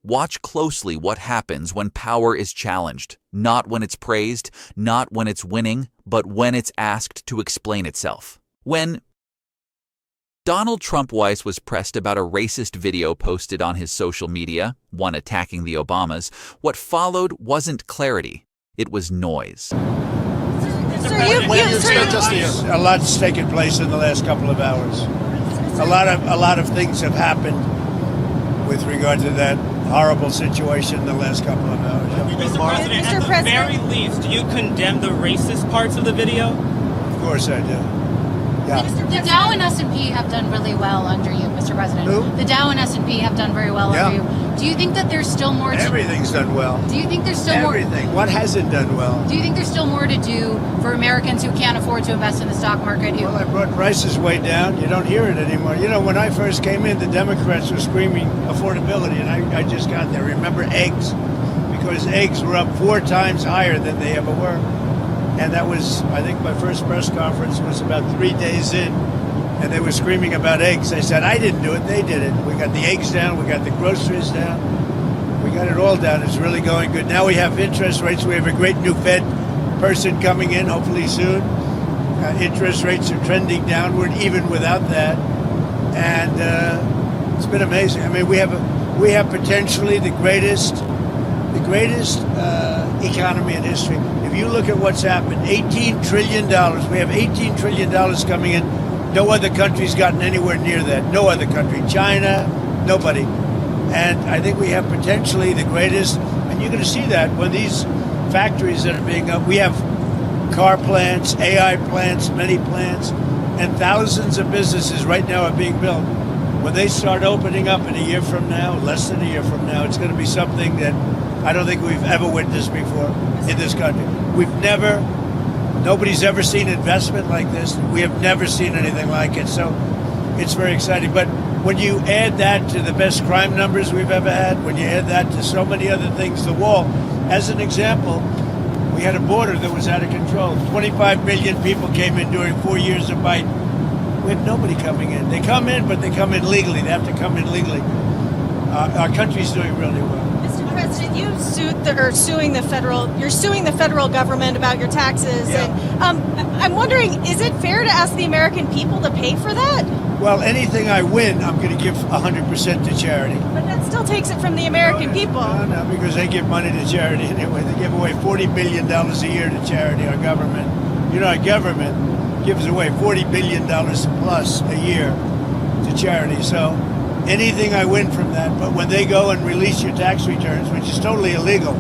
Watch closely what happens when power is challenged, not when it's praised, not when it's winning, but when it's asked to explain itself. When Donald Trump Weiss was pressed about a racist video posted on his social media, one attacking the Obamas, what followed wasn't clarity, it was noise. When do you expect us to hear? A lot's taken place in the last couple of hours. A lot of things have happened with regard to that horrible situation in the last couple of hours. Mr. President, at the very least, do you condemn the racist parts of the video? Of course I do. Yeah. The Dow and S&P have done really well under you, Mr. President. Who? The Dow and S&P have done very well under you. Do you think that there's still more to... Everything's done well. Do you think there's still more... Everything. What hasn't done well? Do you think there's still more to do for Americans who can't afford to invest in the stock market? Well, I brought prices way down. You don't hear it anymore. You know, when I first came in, the Democrats were screaming affordability, and I just got there. Remember eggs? Because eggs were up 4 times higher than they ever were. And that was, I think my first press conference was about 3 days in, and they were screaming about eggs. I said, I didn't do it, they did it. We got the eggs down, we got the groceries down, we got it all down. It's really going good. Now we have interest rates. We have a great new Fed person coming in, hopefully soon. Interest rates are trending downward, even without that. And it's been amazing. I mean, we have potentially the greatest economy in history. If you look at what's happened, $18 trillion. We have $18 trillion coming in. No other country's gotten anywhere near that. No other country. China, nobody. And I think we have potentially the greatest. And you're going to see that when these factories that are being up. We have car plants, AI plants, many plants, and thousands of businesses right now are being built. When they start opening up in a year from now, less than a year from now, it's going to be something that I don't think we've ever witnessed before in this country. Nobody's ever seen investment like this. We have never seen anything like it. So it's very exciting. But when you add that to the best crime numbers we've ever had, when you add that to so many other things, the wall, as an example, we had a border that was out of control. 25 million people came in during 4 years of Biden. We have nobody coming in. They come in, but they come in legally. They have to come in legally. Our country's doing really well. President, you're suing the federal government about your taxes. Yeah. And I'm wondering, is it fair to ask the American people to pay for that? Well, anything I win, I'm going to give 100% to charity. But that still takes it from the American people. No, because they give money to charity anyway. They give away $40 billion a year to charity, our government. You know, our government gives away $40 billion plus a year to charity. So anything I win from that, but when they go and release your tax returns, which is totally illegal,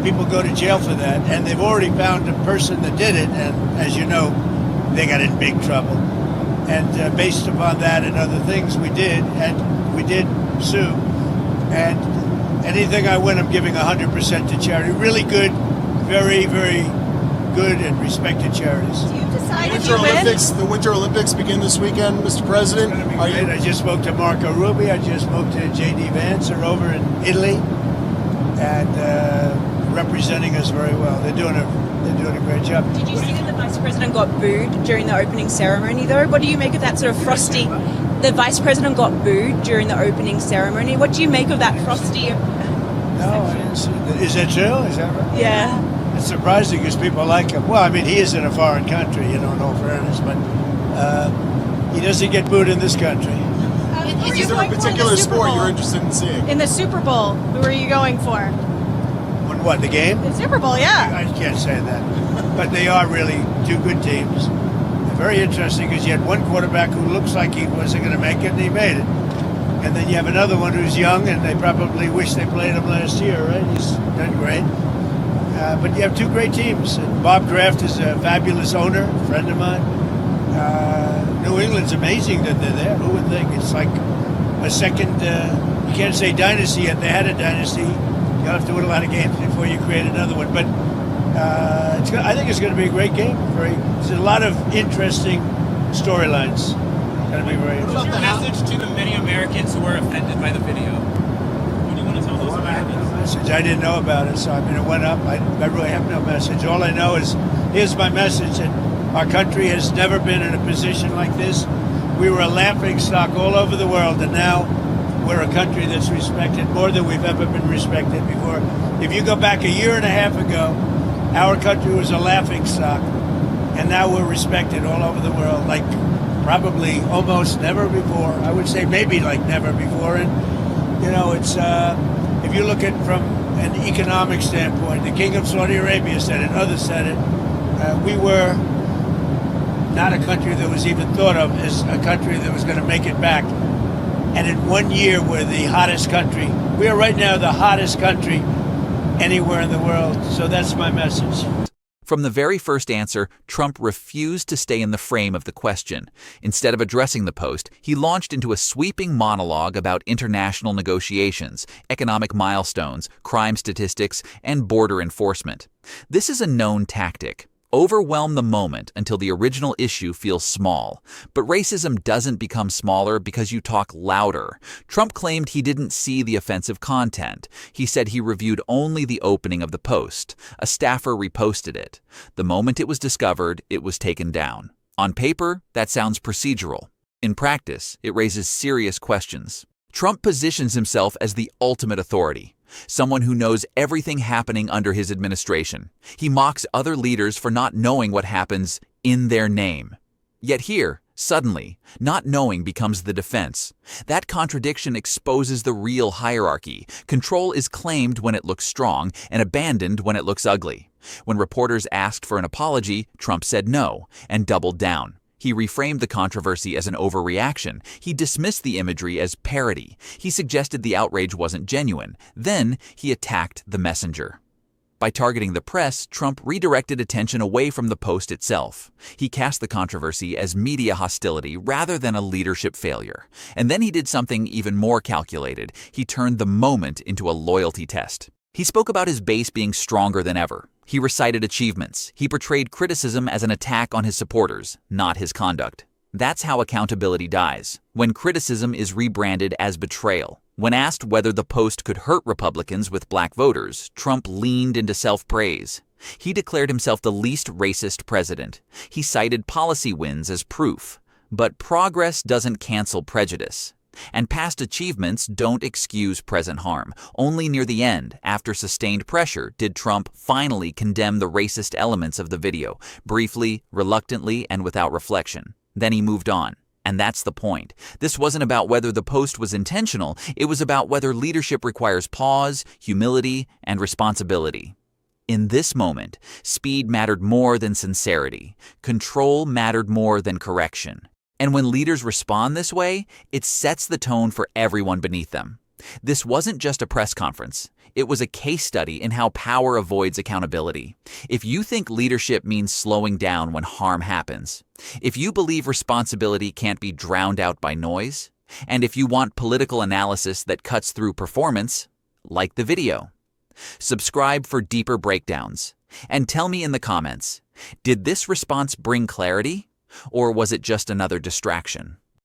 people go to jail for that, and they've already found a person that did it, and as you know, they got in big trouble. And based upon that and other things, we did sue, and anything I win, I'm giving 100% to charity. Really good, very, very good and respected charities. Do you decide if you win? The Winter Olympics begin this weekend, Mr. President. I just spoke to Marco Rubio. I just spoke to J.D. Vance. They're over in Italy and representing us very well. They're doing a great job. Did you see that the Vice President got booed during the opening ceremony, though? What do you make of that sort of frosty? The Vice President got booed during the opening ceremony. What do you make of that frosty? No, I didn't see that. Is that true? Is that right? Yeah. It's surprising because people like him. Well, I mean, he is in a foreign country, in all fairness, but he doesn't get booed in this country. Is there a particular sport you're interested in seeing? In the Super Bowl, who are you going for? What, the game? The Super Bowl, yeah. I can't say that. But they are really 2 good teams. They're very interesting because you had one quarterback who looks like he wasn't going to make it, and he made it. And then you have another one who's young, and they probably wish they played him last year, right? He's done great. But you have 2 great teams. And Bob Kraft is a fabulous owner, a friend of mine. New England's amazing that they're there. Who would think? It's like a second, you can't say dynasty yet. They had a dynasty. You have to win a lot of games before you create another one. But I think it's going to be a great game. There's a lot of interesting storylines. It's going to be very interesting. What's your message to the many Americans who were offended by the video? What do you want to tell those Americans? I didn't know about it, so I mean, it went up. I really have no message. All I know is, here's my message, and our country has never been in a position like this. We were a laughing stock all over the world, and now we're a country that's respected more than we've ever been respected before. If you go back a year and a half ago, our country was a laughingstock, and now we're respected all over the world, like probably almost never before. I would say maybe like never before. And, you know, it's if you look at from an economic standpoint, the King of Saudi Arabia said it, others said it, we were not a country that was even thought of as a country that was going to make it back. And in 1 year, we're the hottest country. We are right now the hottest country anywhere in the world. So that's my message. From the very first answer, Trump refused to stay in the frame of the question. Instead of addressing the post, he launched into a sweeping monologue about international negotiations, economic milestones, crime statistics, and border enforcement. This is a known tactic. Overwhelm the moment until the original issue feels small. But racism doesn't become smaller because you talk louder. Trump claimed he didn't see the offensive content. He said he reviewed only the opening of the post. A staffer reposted it. The moment it was discovered, it was taken down. On paper, that sounds procedural. In practice, it raises serious questions. Trump positions himself as the ultimate authority, someone who knows everything happening under his administration. He mocks other leaders for not knowing what happens in their name. Yet here, suddenly, not knowing becomes the defense. That contradiction exposes the real hierarchy. Control is claimed when it looks strong and abandoned when it looks ugly. When reporters asked for an apology, Trump said no and doubled down. He reframed the controversy as an overreaction. He dismissed the imagery as parody. He suggested the outrage wasn't genuine. Then he attacked the messenger. By targeting the press, Trump redirected attention away from the post itself. He cast the controversy as media hostility rather than a leadership failure. And then he did something even more calculated. He turned the moment into a loyalty test. He spoke about his base being stronger than ever. He recited achievements. He portrayed criticism as an attack on his supporters, not his conduct. That's how accountability dies, when criticism is rebranded as betrayal. When asked whether the post could hurt Republicans with black voters, Trump leaned into self-praise. He declared himself the least racist president. He cited policy wins as proof. But progress doesn't cancel prejudice. And past achievements don't excuse present harm. Only near the end, after sustained pressure, did Trump finally condemn the racist elements of the video, briefly, reluctantly, and without reflection. Then he moved on. And that's the point. This wasn't about whether the post was intentional. It was about whether leadership requires pause, humility, and responsibility. In this moment, speed mattered more than sincerity. Control mattered more than correction. And when leaders respond this way, it sets the tone for everyone beneath them. This wasn't just a press conference. It was a case study in how power avoids accountability. If you think leadership means slowing down when harm happens, if you believe responsibility can't be drowned out by noise, and if you want political analysis that cuts through performance, like the video. Subscribe for deeper breakdowns. And tell me in the comments, did this response bring clarity? Or was it just another distraction?